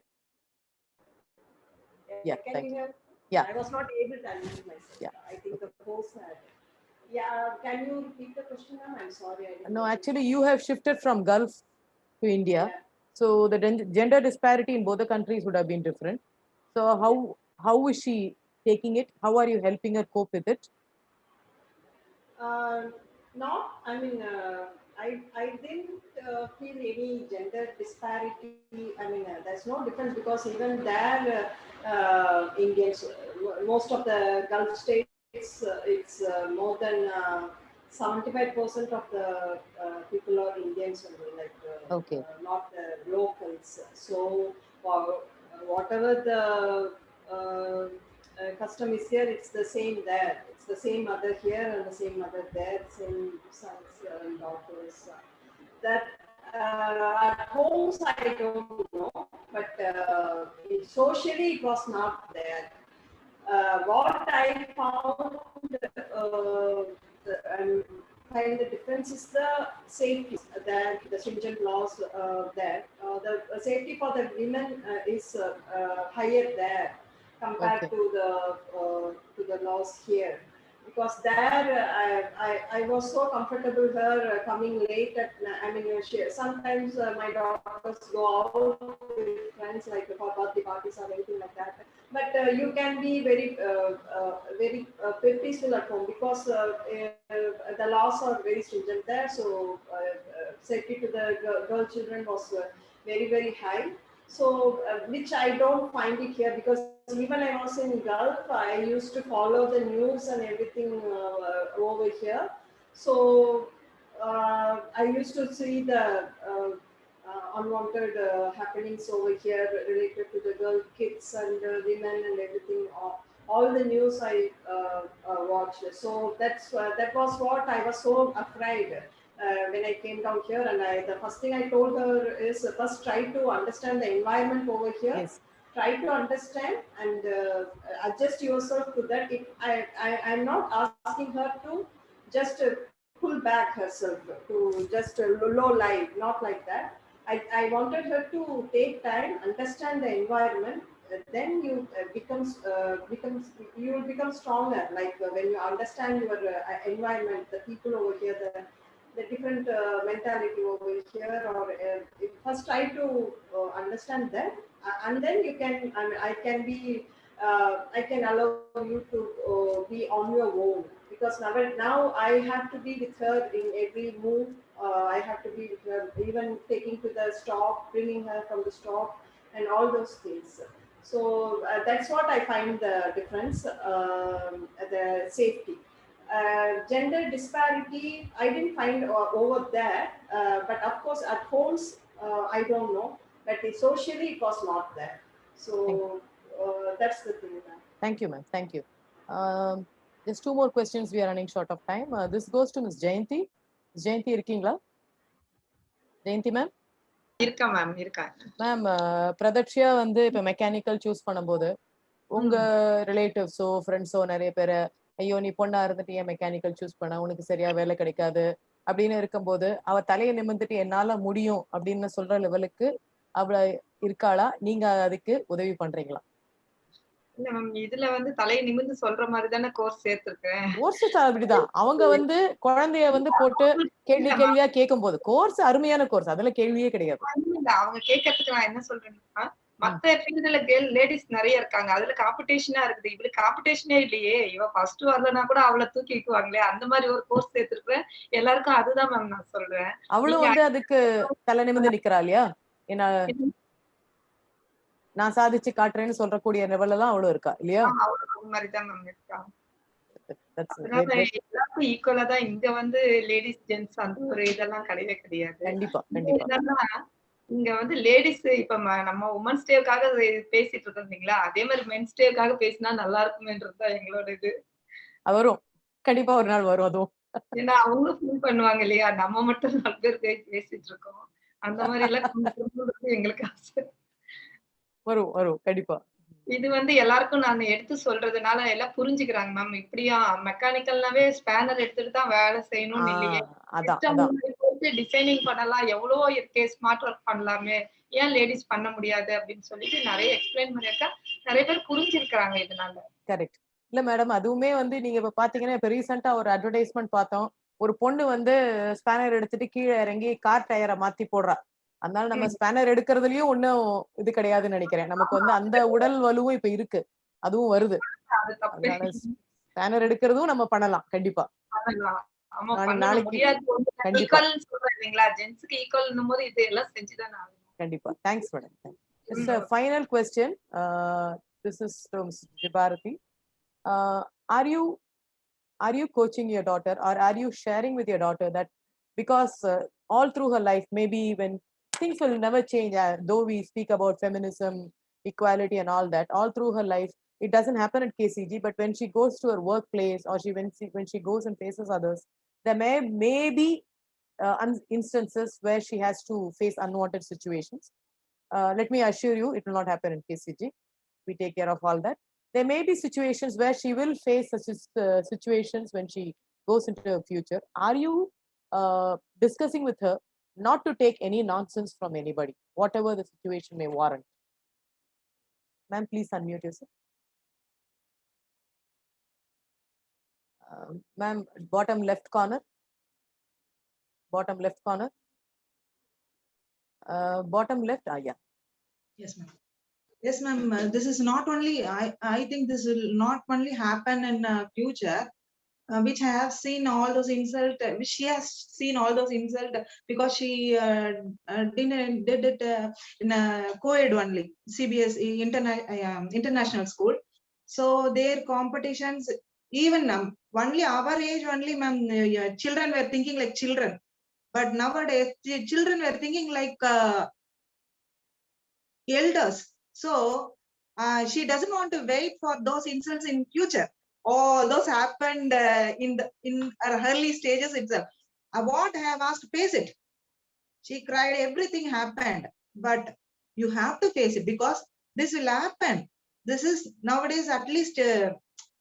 Yeah, Can you hear? Yeah. I was not able to unmute myself. Yeah. I think the host had. Yeah, can you repeat the question, ma'am? I'm sorry. No, actually, you have shifted from Gulf to India. Yeah. So the gender disparity in both the countries would have been different. So how is she taking it? How are you helping her cope with it? Not, I mean, I didn't feel any gender disparity. I mean, there's no difference, because even there, Indians, most of the Gulf states, it's more than 75% of the people are Indians only, like Okay. not the locals. So whatever the custom is here, it's the same there. It's the same mother here and the same mother there, same sons and daughters. That at homes, I don't know, but socially it was not there. What I found, find the difference is the safety that the stringent laws there. The safety for the women is higher there compared Okay. to the laws here. Because there I was so comfortable her coming late at, I mean, sometimes my daughters go out with friends like for birthday parties or anything like that. But you can be very peaceful at home because the laws are very stringent there. So safety to the girl children was very high. So which I don't find it here, because even I was in Gulf, I used to follow the news and everything over here. So I used to see the unwanted happenings over here related to the girl kids and women and everything. All the news I watched. So that was what I was so afraid when I came down here. And the first thing I told her is first try to understand the environment over here. Yes. Try to understand and adjust yourself to that. I'm not asking her to just pull back herself to just low life, not like that. I wanted her to take time, understand the environment. Then you you will become stronger. Like when you understand your environment, the people over here, the different mentality over here, or first try to understand them, and then you can. I can be. I can allow you to be on your own, because now I have to be with her in every move. I have to be with her, even taking to the stop, bringing her from the stop, and all those things. So that's what I find the difference, the safety. Gender disparity, I didn't find over there, but of course at homes, I don't know, but socially it was not there. So that's the thing. Thank you, ma'am. Thank you. Just two more questions. We are running short of time. This goes to Ms. Jayanti. Ms. Jayanti, இருக்கீங்களா? Jayanti ma'am? இருக்கா ma'am, இருக்கா ma'am. பிரதக்ஷியா வந்து இப்ப mechanical choose பண்ணும்போது உங்க ரிலேட்டிவ்ஸோ ஃப்ரெண்ட்ஸோ நிறைய பேரை, ஐயோ நீ பொண்ணா இருந்துட்டு ஏன் மெக்கானிக்கல் சூஸ் பண்ண, உனக்கு சரியா வேலை கிடைக்காது அப்படின்னு இருக்கும்போது அவ தலையை நிமிர்ந்துட்டு என்னால முடியும் அப்படின்னு சொல்ற லெவலுக்கு அவள இருக்காளா? நீங்க அதுக்கு உதவி பண்றீங்களா? இல்ல மேம், இதுல வந்து தலையை நிமிர்ந்து சொல்ற மாதிரி தானே கோர்ஸ் சேர்த்திருக்கேன். கோர்ஸ் அப்படிதான். அவங்க வந்து குழந்தைய வந்து போட்டு கேள்வியா கேட்கும் போது கோர்ஸ் அருமையான கோர்ஸ், அதுல கேள்வியே கிடையாது. அவங்க கேட்கறதுக்கு நான் என்ன சொல்றேன்னா, மத்த ஃபீல்டுல லேடிஸ் நிறைய இருக்காங்க, அதுல காம்படிஷனா இருக்குது. இவளுக்கு காம்படிஷனே இல்லையே, இவ ஃபர்ஸ்ட் வரலன்னா கூட அவளை தூக்கிக்குவாங்களே, அந்த மாதிரி ஒரு கோர்ஸ் சேர்த்திருக்கேன். எல்லாருக்கும் அதுதான் மேம் நான் சொல்றேன். அவளும் வந்து அதுக்கு தலை நிமிர்ந்து நிக்கிறா இல்லையா? ஏன்னா நான் சாதிச்சு காட்டுறேன்னு சொல்றக்கூடிய லெவல்ல தான் அவளும் இருக்கா இல்லையா? அது மாதிரிதான் மேம் இருக்கா. எல்லாருக்கும் ஈக்குவலா தான் இங்க வந்து லேடிஸ் ஜென்ட்ஸ் அந்த ஒரு இதெல்லாம் கிடையவே கிடையாது. கண்டிப்பா கண்டிப்பா. இங்க வந்து லேடிஸ் இப்ப நம்ம உமன்ஸ் டேவுக்காக பேசிட்டு இருக்கோம் இல்லைங்களா, அதே மாதிரி மென்ஸ் டேவுக்காக பேசினா நல்லா இருக்குமேன்றதுதான் எங்களோட இது. வரும், கண்டிப்பா ஒரு நாள் வரும் அதுவும். ஏன்னா அவங்களும் ஃபீல் பண்ணுவாங்க இல்லையா, நம்ம மட்டும் 4 பேர் பேசிட்டு இருக்கோம், அந்த மாதிரி எல்லாம் எங்களுக்கு ஆசை. வரும் வரும் கண்டிப்பா. இது வந்து எல்லாருக்கும் நான் எடுத்து சொல்றதுனால எல்லாம் புரிஞ்சுக்கிறாங்க மேம். இப்படியா மெக்கானிக்கல்னாவே ஸ்பேனர் எடுத்துட்டு தான் வேலை செய்யணும்னு இல்லையே, டிசைனிங் பண்ணலாம், எவ்வளவோ இருக்கே, ஸ்மார்ட் ஒர்க் பண்ணலாமே, ஏன் லேடிஸ் பண்ண முடியாது அப்படின்னு சொல்லிட்டு நிறைய எக்ஸ்பிளைன் பண்ணிருக்கா. நிறைய பேர் புரிஞ்சிருக்கிறாங்க இதனால. கரெக்ட். இல்ல மேடம், அதுவுமே வந்து நீங்க இப்ப பாத்தீங்கன்னா, இப்ப ரீசெண்டா ஒரு அட்வர்டைஸ்மெண்ட் பார்த்தோம். ஒரு பொண்ணு வந்து ஸ்பேனர் எடுத்துட்டு கீழே இறங்கி கார் டயரை மாத்தி போடுறா. அதனால நம்ம ஸ்பேனர் எடுக்கிறதுலயும் ஒன்னும் இது கிடையாதுன்னு நினைக்கிறேன். நமக்கு வந்து அந்த உடல் வலுவும் இப்ப இருக்கு, அதுவும் வருது. அதனால ஸ்பேனர் எடுக்கிறதும் நம்ம பண்ணலாம் கண்டிப்பா. கண்டிப்பா. Thanks madam. Final question. This is from Bharati. Are you coaching your daughter, or are you sharing with your daughter that because all through her life, maybe when things will never change, though we speak about feminism, equality and all that, all through her life it doesn't happen at KCG, but when she goes to her workplace, or when she goes and faces others, there may be instances where she has to face unwanted situations. Let me assure you, it will not happen in KCG. We take care of all that. There may be situations where she will face such situations when she goes into her future, are you discussing with her not to take any nonsense from anybody, whatever the situation may warrant? Ma'am, please unmute yourself. Ma'am, bottom left corner. Bottom left corner. Bottom left, yeah. Yes, ma'am. Yes, ma'am. This is not only, I think this will not only happen in future, which I have seen all those insults, which she has seen all those insults because she did it in a co-ed only, CBSE, international school. So their competitions, even only our age only, ma'am, children were thinking like children. But nowadays, children were thinking like elders. So she doesn't want to wait for those insults in future. All those happened in her early stages itself. What I have asked to face it. She cried, everything happened. But you have to face it because this will happen. This is nowadays at least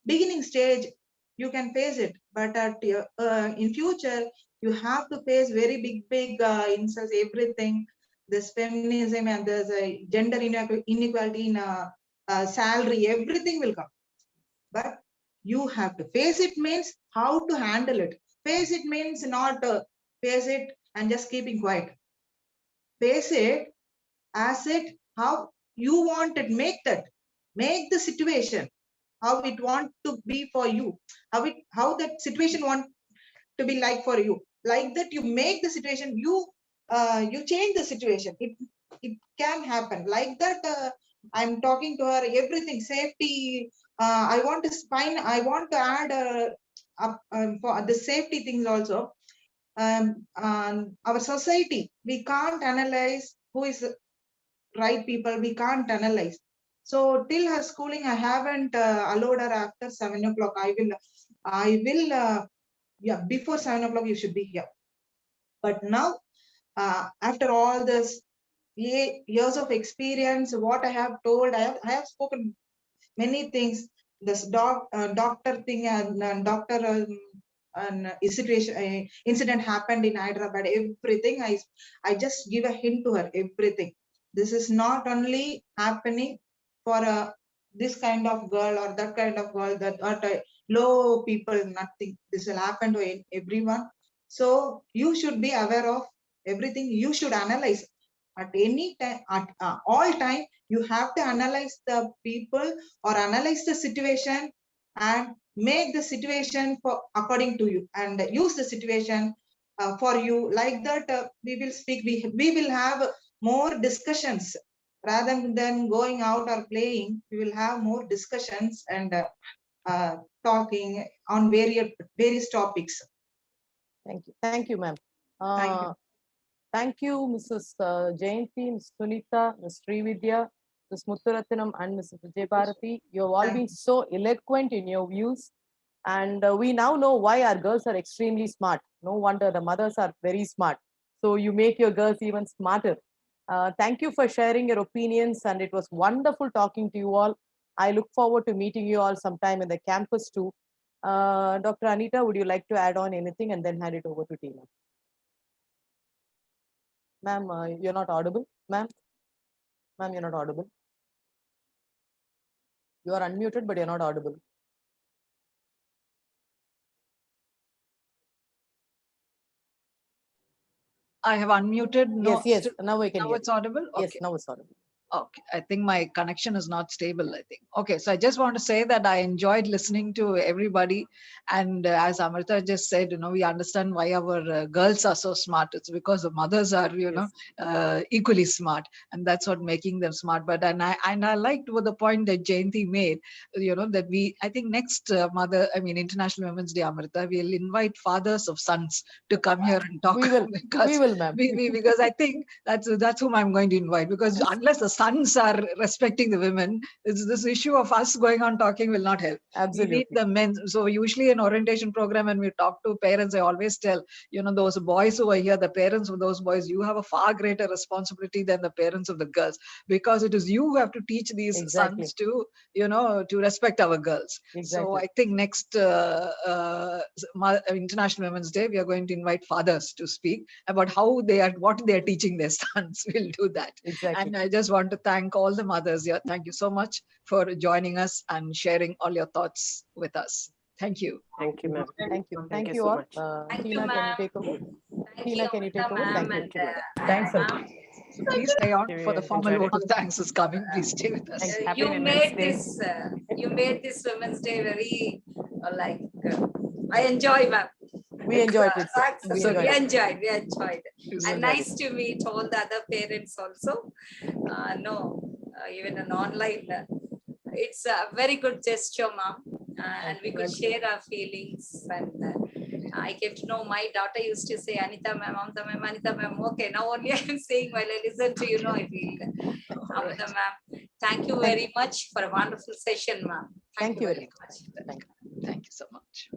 beginning stage. You can face it. But at in future, you have to face very big insults, everything. This feminism and there's a gender inequality in salary, everything will come. But you have to face it means how to handle it. Face it means not face it and just keeping quiet. Face it as it how you want it. Make the situation how it want to be for you. How that situation want to be like for you. Like that you make the situation, you change the situation. It can happen like that. I'm talking to her everything safety. I want to add for the safety things also. Our society, we can't analyze who is right people. We can't analyze. So till her schooling, I haven't allowed her after 7 o'clock. I will. Yeah, before 7 o'clock you should be here. But now, after all this years of experience, what I have told, I have spoken many things. This doctor thing and doctor situation incident happened in Hyderabad. Everything I just give a hint to her. Everything. This is not only happening for this kind of girl or that kind of girl, that low people, nothing. This will happen to everyone. So you should be aware of everything. You should analyze at any time, at all time. You have to analyze the people or analyze the situation and make the situation for according to you and use the situation for you. Like that, we will speak. We will have more discussions rather than going out or playing. We will have more discussions and talking on various topics. Thank you, ma'am. Thank you, Mrs. Jayanti, Ms. Sunita, Ms. Srividya, Ms. Muthuratnam, and Mrs. Vijay Bharati. You have all been so eloquent in your views, and we now know why our girls are extremely smart. No wonder the mothers are very smart. So you make your girls even smarter. Thank you for sharing your opinions, and it was wonderful talking to you all. I look forward to meeting you all sometime in the campus too. Dr. Anita, would you like to add on anything and then hand it over to Tina? Ma'am, you're not audible. Ma'am, you're not audible. You are unmuted, but you're not audible. I have unmuted. No, yes. Now we can hear. Now it's audible? Yes, now it's audible. Okay, I think my connection is not stable, I think. Okay, so I just want to say that I enjoyed listening to everybody. And as Amrita just said, we understand why our girls are so smart. It's because the mothers are, equally smart. And that's what making them smart. But I liked what the point that Jayanti made, that I think next International Women's Day, Amrita, we'll invite fathers of sons to come here and talk. We will, ma'am. Because I think that's whom I'm going to invite. Because unless the sons are respecting the women, it's this issue of us going on talking will not help. Absolutely. We need the men. So usually in orientation program, when we talk to parents, I always tell, those boys who are here, the parents of those boys, you have a far greater responsibility than the parents of the girls, because it is you who have to teach these Exactly. sons to, to respect our girls. Exactly. So I think next International Women's Day, we are going to invite fathers to speak about what they are teaching their sons. We'll do that. Exactly. And I just want to thank all the mothers here. Thank you so much for joining us and sharing all your thoughts with us. Thank you. Thank you, ma'am. Thank you. Thank Thank you you so all. much. Thank you, Tina, can you ma'am. take over? Thank Tina, you, can you Amrita take over? ma'am, Thank you. and Thanks a lot. ma'am. So please stay on We for the formal enjoyed vote of thanks is coming. Please stay with us. Thank you. Happy You Women's made Day. this Women's Day very I enjoy, ma'am. We enjoyed it, sir. Thanks. We So enjoyed it. We enjoyed. Please And enjoy nice to meet all the other parents also. Even an online. It's a very good gesture, ma'am. And we could share our feelings. And I came to know my daughter used to say, Anita ma'am, Anita ma'am. Okay, now only I'm saying while I listen to you, I feel. Amrita ma'am, thank you very much for a wonderful session, ma'am. Thank you very much. much. Thank you. Thank you so much.